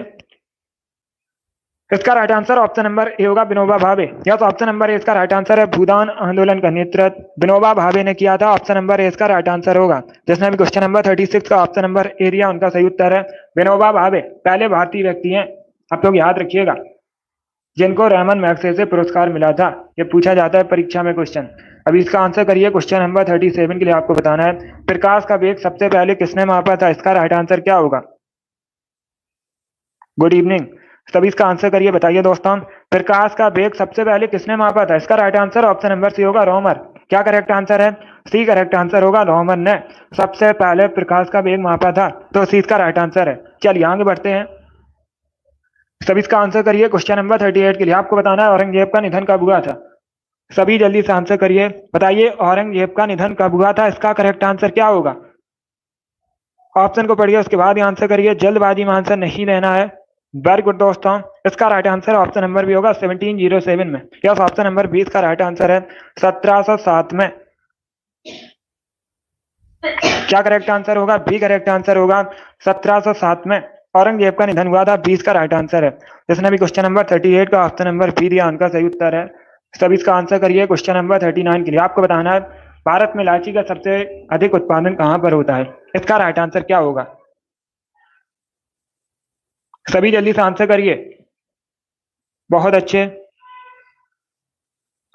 इसका right answer option number A होगा, विनोबा भावे। या तो ऑप्शन नंबर ए इसका राइट आंसर है। भूदान आंदोलन का नेतृत्व विनोबा भावे ने किया था। ऑप्शन नंबर ए इसका राइट आंसर होगा। जिसने भी क्वेश्चन नंबर 36 का ऑप्शन नंबर ए दिया उनका सही उत्तर है विनोबा भावे। पहले भारतीय व्यक्ति हैं, आप लोग याद रखिएगा, जिनको रैमन मैग्सेसे पुरस्कार मिला था। ये पूछा जाता है परीक्षा में क्वेश्चन। अभी इसका आंसर करिए क्वेश्चन नंबर 37 के लिए। आपको बताना है प्रकाश का वेग सबसे पहले किसने मापा था। इसका राइट आंसर क्या होगा। Good evening. सभी इसका आंसर करिए। बताइए दोस्तों प्रकाश का वेग सबसे पहले किसने मापा था। इसका right answer option number C होगा, रोमर। क्या करेक्ट आंसर है। सी करेक्ट आंसर होगा। रोमर ने सबसे पहले प्रकाश का वेग मापा था, तो सी इसका राइट आंसर है। चलिए आगे बढ़ते हैं। सभी इसका आंसर करिए क्वेश्चन नंबर 38 के लिए। आपको बताना है औरंगजेब का निधन कब हुआ था। सभी जल्दी से आंसर करिए। बताइए औरंगजेब का निधन कब हुआ था। इसका करेक्ट आंसर क्या होगा। ऑप्शन को पढ़िए उसके बाद ही आंसर करिए। जल्दबाजी में आंसर नहीं लेना है। वेरी गुड दोस्तों। इसका right answer option number B होगा, 1707 में। यस, ऑप्शन नंबर 20 का राइट आंसर है 1707 में। क्या करेक्ट आंसर होगा। बी करेक्ट आंसर होगा 1707 में औरंगजेब का निधन हुआ था। 20 का राइट आंसर है। जिसने भी क्वेश्चन नंबर 38 का ऑप्शन नंबर बी दिया उनका सही उत्तर है। सभी इसका आंसर करिए क्वेश्चन नंबर 39 के लिए। आपको बताना है भारत में इलायची का सबसे अधिक उत्पादन कहां पर होता है। इसका राइट आंसर क्या होगा। सभी जल्दी से आंसर करिए। बहुत अच्छे।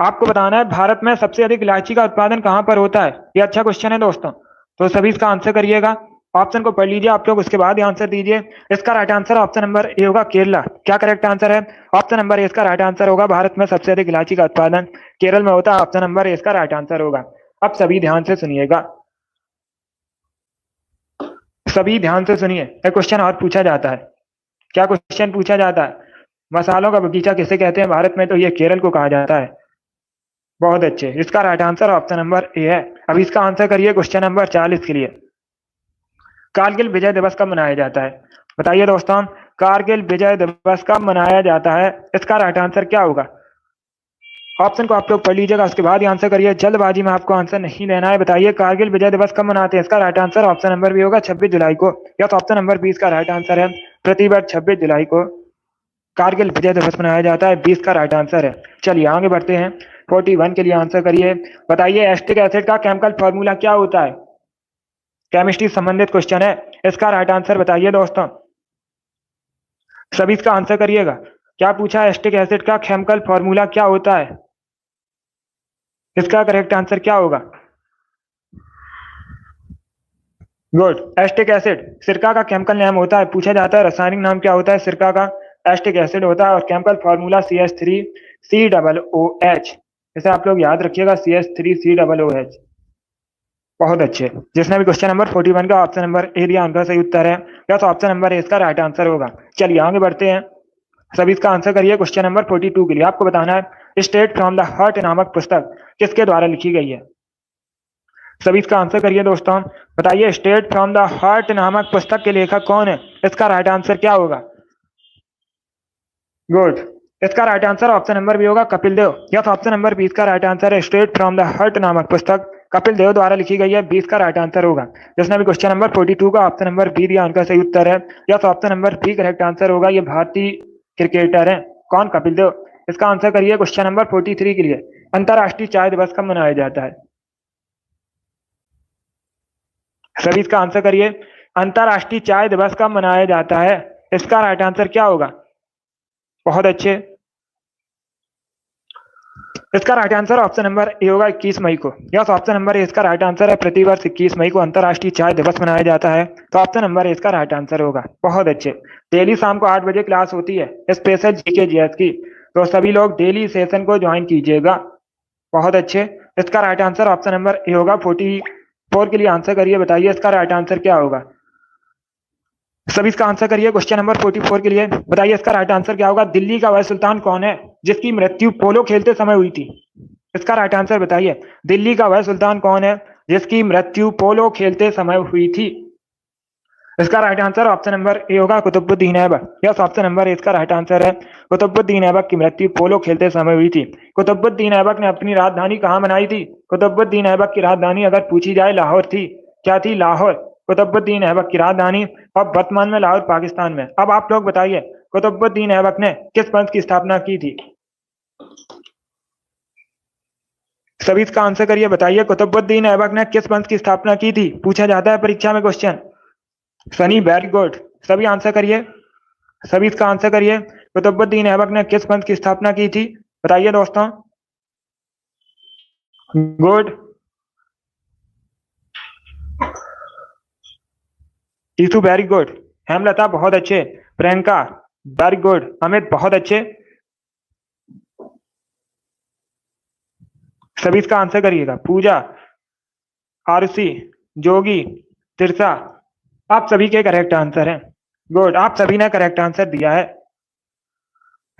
आपको बताना है भारत में सबसे अधिक इलायची का उत्पादन कहां पर होता है। ये अच्छा क्वेश्चन है दोस्तों, तो सभी इसका आंसर करिएगा। ऑप्शन को पढ़ लीजिए आप लोग, उसके बाद आंसर दीजिए। इसका right answer option number A होगा केरला। क्या करेक्ट आंसर है? ऑप्शन नंबर ए इसका राइट आंसर होगा। भारत में सबसे अधिक इलायची का उत्पादन केरल में होता है। ऑप्शन नंबर ए इसका राइट आंसर होगा। अब सभी ध्यान से सुनिएगा, सभी ध्यान से सुनिए। एक क्वेश्चन और पूछा जाता है। क्या क्वेश्चन पूछा जाता है? मसालों का बगीचा किसे कहते हैं भारत में? तो ये केरल को कहा जाता है। बहुत अच्छे, इसका राइट आंसर ऑप्शन नंबर ए है। अब इसका आंसर करिए क्वेश्चन नंबर 40 के लिए। कारगिल विजय दिवस कब मनाया जाता है? बताइए दोस्तों, कारगिल विजय दिवस कब मनाया जाता है? इसका राइट आंसर क्या होगा? ऑप्शन को आप लोग पढ़ लीजिएगा, उसके बाद आंसर करिए। जल्दबाजी में आपको आंसर नहीं लेना है। बताइए कारगिल विजय दिवस कब मनाते हैं? इसका right answer option number B होगा 26 जुलाई को। या तो ऑप्शन नंबर 20 का राइट आंसर है। प्रतिवर्ष 26 जुलाई को कारगिल विजय दिवस मनाया जाता है। 20 का राइट आंसर है। चलिए आगे बढ़ते हैं। 41 के लिए आंसर करिए। बताइए एस्टिक एसिड का केमिकल फॉर्मूला क्या होता है? केमिस्ट्री संबंधित क्वेश्चन है। इसका राइट आंसर बताइए दोस्तों, सभी इसका आंसर करिएगा। क्या पूछा है? एस्टिक एसिड का केमिकल फॉर्मूला क्या होता है? इसका करेक्ट आंसर क्या होगा? गुड, एस्टिक एसिड सिरका का केमिकल नेम होता है। पूछा जाता है रासायनिक नाम क्या होता है सिरका का? एस्टिक एसिड होता है। और केमिकल फॉर्मूला CH3COOH। इसे आप लोग याद रखिएगा, CH3COOH। बहुत अच्छे। जिसने भी क्वेश्चन नंबर 41 का ऑप्शन नंबर ए दिया उनका सही उत्तर है। या तो ऑप्शन नंबर ए इसका राइट आंसर होगा। चलिए आगे बढ़ते हैं। सभी इसका आंसर करिए। क्वेश्चन नंबर 42 के लिए आपको बताना है स्टेट फ्रॉम द हार्ट नामक पुस्तक किसके द्वारा लिखी गई है? सभी इसका आंसर करिए दोस्तों। बताइए स्टेट फ्रॉम द हार्ट नामक पुस्तक के लेखक कौन है? इसका राइट आंसर क्या होगा? गुड, इसका right answer option number B होगा कपिल देव। या तो ऑप्शन नंबर 20 का राइट आंसर है। स्टेट फ्रॉम द हार्ट नामक पुस्तक कपिल देव द्वारा लिखी गई है। 20 का राइट आंसर होगा। जिसने भी क्वेश्चन नंबर 42 का ऑप्शन नंबर बी दिया उनका सही उत्तर है। या तो option number B correct answer होगा। ये भारतीय क्रिकेटर है। कौन? कपिल देव। इसका आंसर करिए क्वेश्चन नंबर 43 के लिए। अंतरराष्ट्रीय चाय दिवस कब मनाया जाता है? सभी इसका आंसर करिए। अंतरराष्ट्रीय चाय दिवस कब मनाया जाता है? इसका राइट आंसर क्या होगा? बहुत अच्छे, इसका right answer option number A होगा 21 मई को। यस, ऑप्शन नंबर ए इसका राइट आंसर है। प्रतिवर्ष 21 मई को अंतरराष्ट्रीय चाय दिवस मनाया जाता है। तो ऑप्शन नंबर ए इसका राइट आंसर होगा। बहुत अच्छे। डेली शाम को 8 बजे क्लास होती है स्पेशल जीके जीएस की, तो सभी लोग डेली सेशन को ज्वाइन कीजिएगा। बहुत अच्छे, इसका right answer option number A होगा। 44 के लिए आंसर करिए। बताइए इसका राइट आंसर क्या होगा? सभी इसका आंसर करिए। क्वेश्चन नंबर 44 के लिए बताइए इसका राइट आंसर क्या होगा? दिल्ली का वह सुल्तान कौन है जिसकी मृत्यु पोलो खेलते समय हुई थी? इसका राइट आंसर बताइए। दिल्ली का वह सुल्तान कौन है जिसकी मृत्यु पोलो खेलते समय हुई थी? इसका right answer option number A होगा Qutubuddin Aibak. Yes, option number A इसका राइट आंसर है। कुतुबुद्दीन ऐबक की मृत्यु पोलो खेलते समय हुई थी। कुतुबुद्दीन ऐबक ने अपनी राजधानी कहाँ बनाई थी? कुतुबुद्दीन ऐबक की राजधानी अगर पूछी जाए लाहौर थी। क्या थी? लाहौर। कुतुबुद्दीन ऐबक की राजधानी और वर्तमान में लाहौर पाकिस्तान में। अब आप लोग बताइए कुतुबुद्दीन ऐबक ने किस पंथ की स्थापना की थी? सभी इसका आंसर करिए। बताइए कुतुबुद्दीन ऐबक ने किस पंथ की स्थापना की थी? पूछा जाता है परीक्षा में क्वेश्चन। Sunny, very good. सभी आंसर करिए। सभी इसका आंसर करिए। कुतुबुद्दीन ऐबक ने किस पंथ की स्थापना की थी? बताइए दोस्तों। Good, Titu very good. Hemlata बहुत अच्छे। Priyanka very good. अमित बहुत अच्छे। सभी इसका आंसर करिएगा। पूजा, आरुषि, जोगी, तिरसा, आप सभी के करेक्ट आंसर हैं। गुड, आप सभी ने करेक्ट आंसर दिया है।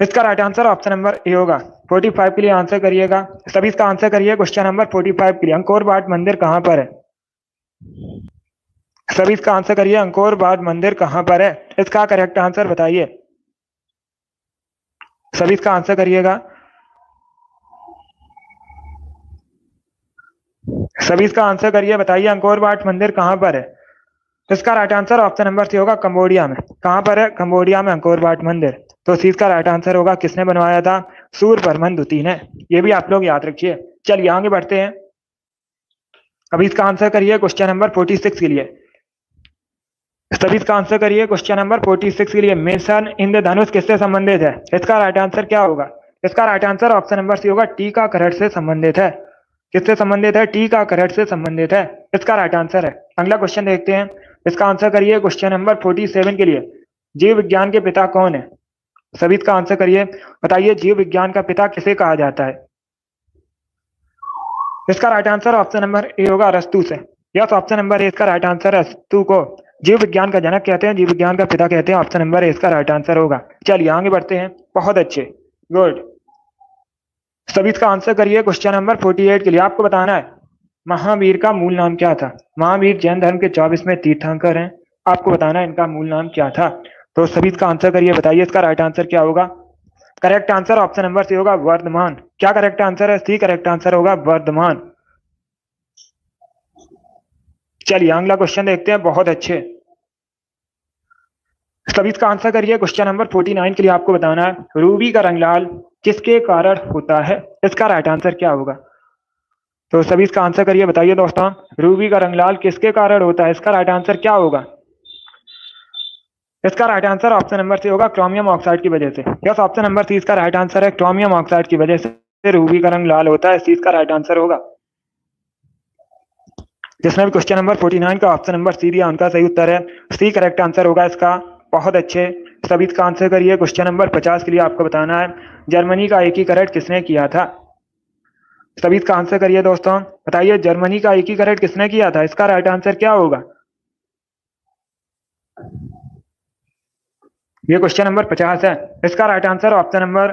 इसका right answer option number A होगा। 45 के लिए आंसर करिएगा। सभी इसका आंसर करिए। क्वेश्चन नंबर 45 के लिए अंकोर वाट मंदिर कहाँ पर है? सभी इसका आंसर करिए। अंकोर वाट मंदिर कहाँ पर है? इसका करेक्ट आंसर बताइए। सभी इसका आंसर करिएगा। सभी इसका आंसर करिए। बताइए अंकोर वाट मंदिर कहाँ पर है? इसका right answer option number C होगा कंबोडिया में। कहाँ पर है? कंबोडिया में अंकोर वाट मंदिर। तो सी इसका राइट आंसर होगा। किसने बनवाया था? सूर्यवर्मन द्वितीय ने। ये भी आप लोग याद रखिए। चलिए आगे बढ़ते हैं। अभी इसका आंसर करिए क्वेश्चन नंबर 46 के लिए। सभी इसका आंसर करिए। क्वेश्चन नंबर 46 के लिए मिशन इंद्रधनुष किससे संबंधित है? इसका राइट आंसर क्या होगा? इसका right answer option number C होगा टीकाकरण से संबंधित है। किससे संबंधित है? टीकाकरण से संबंधित है। इसका राइट आंसर है। अगला क्वेश्चन देखते हैं। इसका आंसर करिए क्वेश्चन नंबर 47 के लिए। जीव विज्ञान के पिता कौन है? सभी इसका आंसर करिए, बताइए जीव विज्ञान का पिता किसे कहा जाता है? इसका right answer option number A होगा, अरस्तु से। यस, ऑप्शन नंबर ए इसका राइट आंसर है। अरस्तु को जीव विज्ञान का जनक कहते हैं, जीव विज्ञान का पिता कहते हैं। ऑप्शन नंबर ए इसका राइट आंसर होगा। चलिए आगे बढ़ते हैं। बहुत अच्छे, गुड। सभी इसका आंसर करिए क्वेश्चन नंबर 48 के लिए। आपको बताना है महावीर का मूल नाम क्या था? महावीर जैन धर्म के 24वें तीर्थंकर हैं। आपको बताना है इनका मूल नाम क्या था। तो सभी इसका आंसर करिए, बताइए इसका राइट आंसर क्या होगा। Correct answer option number C होगा, वर्धमान। क्या करेक्ट आंसर है? सी करेक्ट आंसर होगा, वर्धमान। चलिए अगला क्वेश्चन देखते हैं। बहुत अच्छे, सभी इसका आंसर करिए क्वेश्चन नंबर 49 के लिए। आपको बताना है रूबी का रंग लाल किसके कारण होता है? इसका राइट आंसर क्या होगा? तो सभी इसका आंसर करिए, बताइए दोस्तों रूबी का रंग लाल किसके कारण होता है? इसका राइट आंसर क्या होगा? इसका right answer option number C होगा, क्रोमियम ऑक्साइड की वजह से। यस, ऑप्शन नंबर सी इसका राइट आंसर है, क्रोमियम ऑक्साइड की वजह से रूबी का रंग लाल होता है। सी इसका राइट आंसर होगा। जिसने भी क्वेश्चन नंबर 49 का ऑप्शन नंबर सी दिया उनका सही उत्तर है, सी करेक्ट आंसर होगा इसका। बहुत अच्छे, सभी इसका आंसर करिए। क्वेश्चन नंबर 50 के लिए आपको बताना है जर्मनी का एकीकरण किसने किया था? सभी इसका आंसर करिए दोस्तों, बताइए जर्मनी का एकीकरण किसने किया था? इसका राइट आंसर क्या होगा? ये क्वेश्चन नंबर 50 है। इसका right answer option number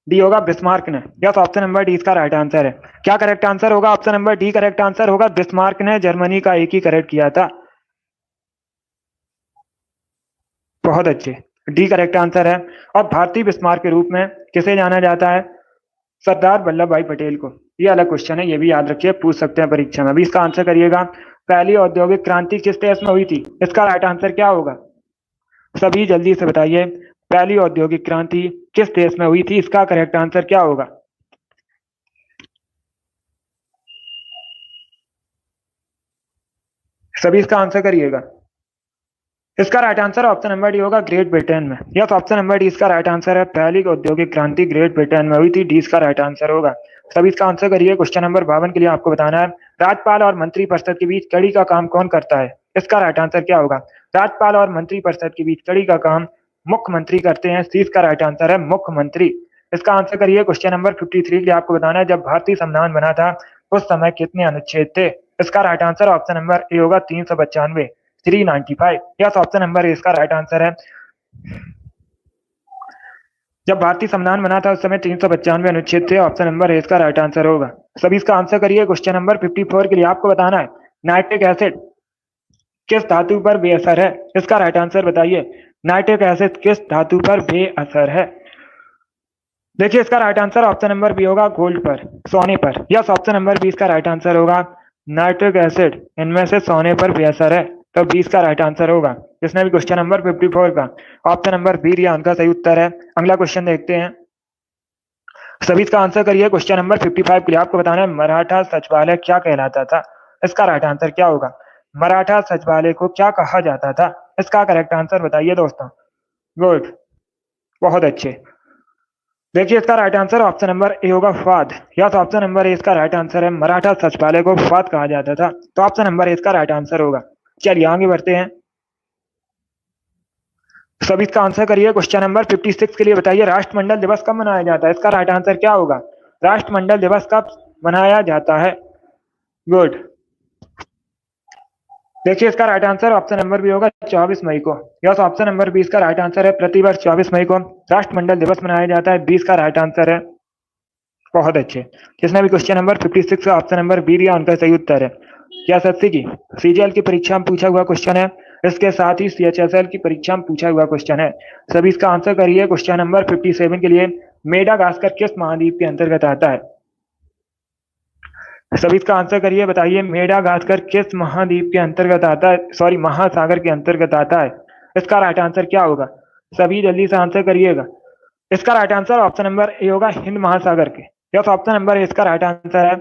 D होगा, बिस्मार्क ने। यस, ऑप्शन नंबर डी इसका राइट आंसर है। क्या करेक्ट आंसर होगा? Option number D correct answer होगा, बिस्मार्क ने जर्मनी का एकीकरण किया था। बहुत अच्छे, डी करेक्ट आंसर है। और भारतीय बिस्मार्क के रूप में किसे जाना जाता है? सरदार वल्लभ भाई पटेल को। ये अलग क्वेश्चन है, ये भी याद रखिए, पूछ सकते हैं परीक्षा में। अभी इसका आंसर करिएगा, पहली औद्योगिक क्रांति किस देश में हुई थी? इसका राइट आंसर क्या होगा? सभी जल्दी से बताइए, पहली औद्योगिक क्रांति किस देश में हुई थी? इसका करेक्ट आंसर क्या होगा? सभी इसका आंसर करिएगा। इसका right answer option number D होगा, ग्रेट ब्रिटेन में। यस, ऑप्शन नंबर डी इसका राइट आंसर है, पहली औद्योगिक क्रांति ग्रेट ब्रिटेन में हुई थी। डी इसका राइट आंसर होगा। सभी इसका आंसर करिए। क्वेश्चन नंबर 52 के लिए आपको बताना है राज्यपाल और मंत्री परिषद के बीच कड़ी का काम कौन करता है? इसका राइट आंसर क्या होगा? राज्यपाल और मंत्री परिषद के बीच कड़ी का काम मुख्यमंत्री करते हैं। सी इसका राइट आंसर है, मुख्यमंत्री। इसका आंसर करिए। क्वेश्चन नंबर 53 के लिए आपको बताना है जब भारतीय संविधान बना था उस समय कितने अनुच्छेद थे? इसका right answer option number A होगा, 395, 395। यस, ऑप्शन नंबर ए इसका राइट आंसर है। जब भारतीय संविधान बना था उस समय 395 अनुच्छेद थे। ऑप्शन नंबर ए इसका राइट आंसर होगा। सभी इसका आंसर करिए। क्वेश्चन नंबर 54 के लिए आपको बताना है नाइट्रिक एसिड किस धातु पर बेअसर है? इसका राइट आंसर बताइए। नाइट्रिक एसिड किस धातु पर बेअसर है? देखिए इसका right answer option number B होगा, गोल्ड पर, सोने पर। यस, ऑप्शन नंबर बी इसका राइट आंसर होगा, नाइट्रिक एसिड इनमें से सोने पर बेअसर है। तो बी इसका राइट आंसर होगा। जिसने भी क्वेश्चन नंबर 54 का ऑप्शन नंबर बी दिया उनका सही उत्तर है। अगला क्वेश्चन देखते हैं। सभी इसका आंसर करिए। क्वेश्चन नंबर 55 के लिए आपको बताना है मराठा सचिवालय क्या कहलाता था? इसका राइट आंसर क्या होगा? मराठा सचिवालय को क्या कहा जाता था? इसका करेक्ट आंसर बताइए दोस्तों। गुड, बहुत अच्छे। देखिए इसका right answer option number A होगा, फाद। यस, ऑप्शन नंबर ए इसका राइट आंसर है, मराठा सचिवालय को फाद कहा जाता था। तो ऑप्शन नंबर ए इसका राइट आंसर होगा। चलिए आगे बढ़ते हैं। सभी इसका आंसर करिए। क्वेश्चन नंबर 56 के लिए बताइए राष्ट्रमंडल दिवस कब मनाया जाता है? इसका राइट आंसर क्या होगा? राष्ट्रमंडल दिवस कब मनाया जाता है? गुड। देखिए इसका right answer option number B होगा, 24 मई को। यस, ऑप्शन नंबर बी इसका राइट आंसर है, प्रतिवर्ष 24 मई को राष्ट्रमंडल दिवस मनाया जाता है। 20 का राइट आंसर है। बहुत अच्छे। जिसने भी क्वेश्चन नंबर 56 का ऑप्शन नंबर बी दिया उनका सही उत्तर है। क्या सत्य की सीजीएल की परीक्षा में पूछा हुआ क्वेश्चन है, इसके साथ ही सीएचएसएल की परीक्षा में पूछा हुआ क्वेश्चन है। सभी इसका आंसर करिए। क्वेश्चन नंबर 57 के लिए मेडागास्कर किस महाद्वीप के अंतर्गत आता है? सभी इसका आंसर करिए, बताइए मेडागास्कर किस महाद्वीप के अंतर्गत आता है, सॉरी महासागर के अंतर्गत आता है? इसका राइट आंसर क्या होगा? सभी जल्दी से आंसर करिएगा। इसका right answer option number A होगा, हिंद महासागर के। यस, ऑप्शन नंबर ए इसका राइट आंसर है,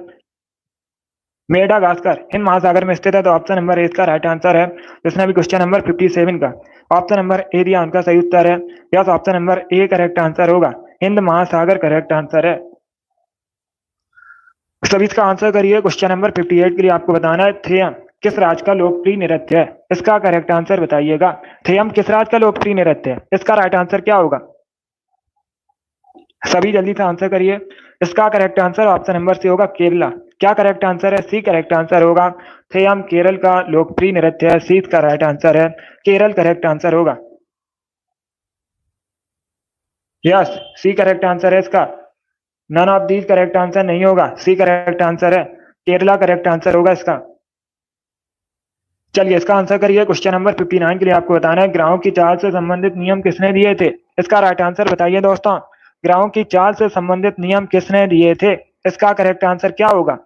मेडागास्कर हिंद महासागर में स्थित है। तो ऑप्शन नंबर ए इसका राइट आंसर है। जिसने भी क्वेश्चन नंबर 57 का ऑप्शन नंबर ए दिया उनका सही उत्तर है। Yes, option number A correct answer होगा, हिंद महासागर करेक्ट आंसर है। सभी इसका आंसर करिए। क्वेश्चन नंबर 58 के लिए आपको बताना है किस राज्य का लोकप्रिय नृत्य है? इसका करेक्ट आंसर बताइएगा। थेयम किस राज्य का लोकप्रिय नृत्य है? इसका राइट आंसर क्या होगा? सभी जल्दी से आंसर करिए। इसका correct answer option number C होगा, केरला। क्या करेक्ट आंसर है? सी करेक्ट आंसर होगा। थेयम केरल का लोकप्रिय नृत्य है। सी का राइट आंसर है, केरल करेक्ट आंसर होगा। यस, सी करेक्ट आंसर है इसका। None of these correct answer नहीं होगा, सी करेक्ट आंसर है, केरला करेक्ट आंसर होगा इसका। चलिए इसका आंसर करिए। क्वेश्चन नंबर 59 के लिए आपको बताना है, ग्राहों की चाल से संबंधित नियम किसने दिए थे? इसका राइट आंसर बताइए दोस्तों। ग्राहों की चाल से संबंधित नियम किसने दिए थे? इसका करेक्ट आंसर क्या होगा?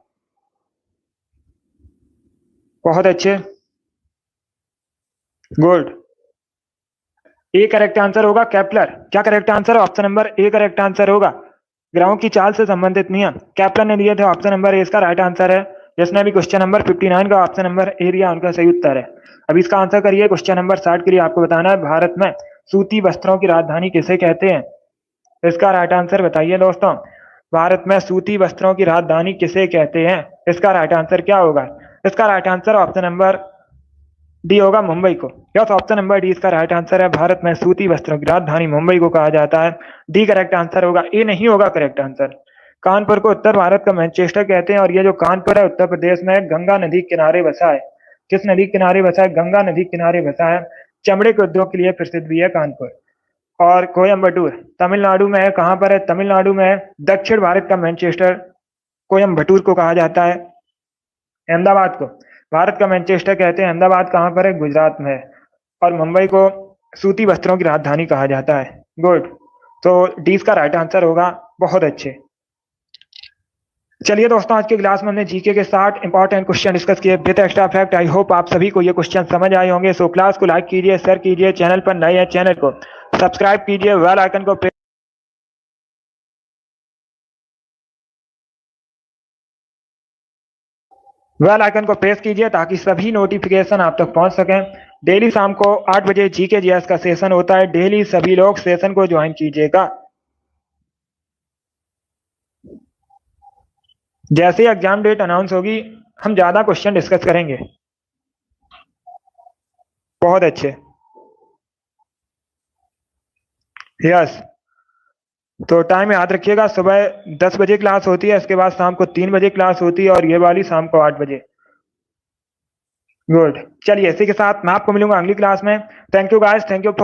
बहुत अच्छे, गुड। ए करेक्ट आंसर होगा, केपलर। क्या करेक्ट आंसर है? Option number A correct answer होगा। ग्राहों की चाल से संबंधित नियम केपलर ने दिए थे। ऑप्शन नंबर ए इसका राइट आंसर है। जिसने भी क्वेश्चन नंबर 59 का ऑप्शन नंबर ए दिया उनका सही उत्तर है। अभी इसका आंसर करिए। क्वेश्चन नंबर 60 के लिए आपको बताना है, भारत में सूती वस्त्रों की राजधानी किसे कहते हैं? इसका राइट आंसर बताइए दोस्तों। भारत में सूती वस्त्रों की राजधानी किसे कहते हैं? इसका राइट आंसर क्या होगा? इसका right answer option number D होगा, मुंबई को। यस, ऑप्शन नंबर डी इसका राइट आंसर है। भारत में सूती वस्त्रों की राजधानी मुंबई को कहा जाता है। डी करेक्ट आंसर होगा, ए नहीं होगा करेक्ट आंसर। कानपुर को उत्तर भारत का मैनचेस्टर कहते हैं, और ये जो कानपुर है उत्तर प्रदेश में गंगा नदी किनारे बसा है। किस नदी किनारे बसा है? गंगा नदी किनारे बसा है। चमड़े के उद्योग के लिए प्रसिद्ध भी है कानपुर। और कोयम्बटूर तमिलनाडु में है। कहाँ पर है? तमिलनाडु में है। दक्षिण भारत का मैनचेस्टर कोयम्बटूर को कहा जाता है। अहमदाबाद को भारत का मैनचेस्टर कहते हैं। अहमदाबाद कहाँ पर है? गुजरात में है। और मुंबई को सूती वस्त्रों की राजधानी कहा जाता है। गुड, तो डी का राइट आंसर होगा। बहुत अच्छे। चलिए दोस्तों, आज के क्लास में हमने जीके के 60 इंपॉर्टेंट क्वेश्चन डिस्कस किए with extra fact. I hope आप सभी को ये क्वेश्चन समझ आए होंगे। सो क्लास को लाइक कीजिए, शेयर कीजिए, चैनल पर नए हैं चैनल को सब्सक्राइब कीजिए, बेल आइकन को प्रेस कीजिए ताकि सभी नोटिफिकेशन आप तक पहुंच सकें। डेली शाम को 8 बजे जीके जीएस का सेशन होता है। डेली सभी लोग सेशन को ज्वाइन कीजिएगा। जैसे ही एग्जाम डेट अनाउंस होगी हम ज्यादा क्वेश्चन डिस्कस करेंगे। बहुत अच्छे, यस। तो टाइम याद रखिएगा, सुबह 10 बजे क्लास होती है, इसके बाद शाम को 3 बजे क्लास होती है, और ये वाली शाम को 8 बजे। गुड, चलिए इसी के साथ मैं आपको मिलूंगा अगली क्लास में। Thank you guys, thank you for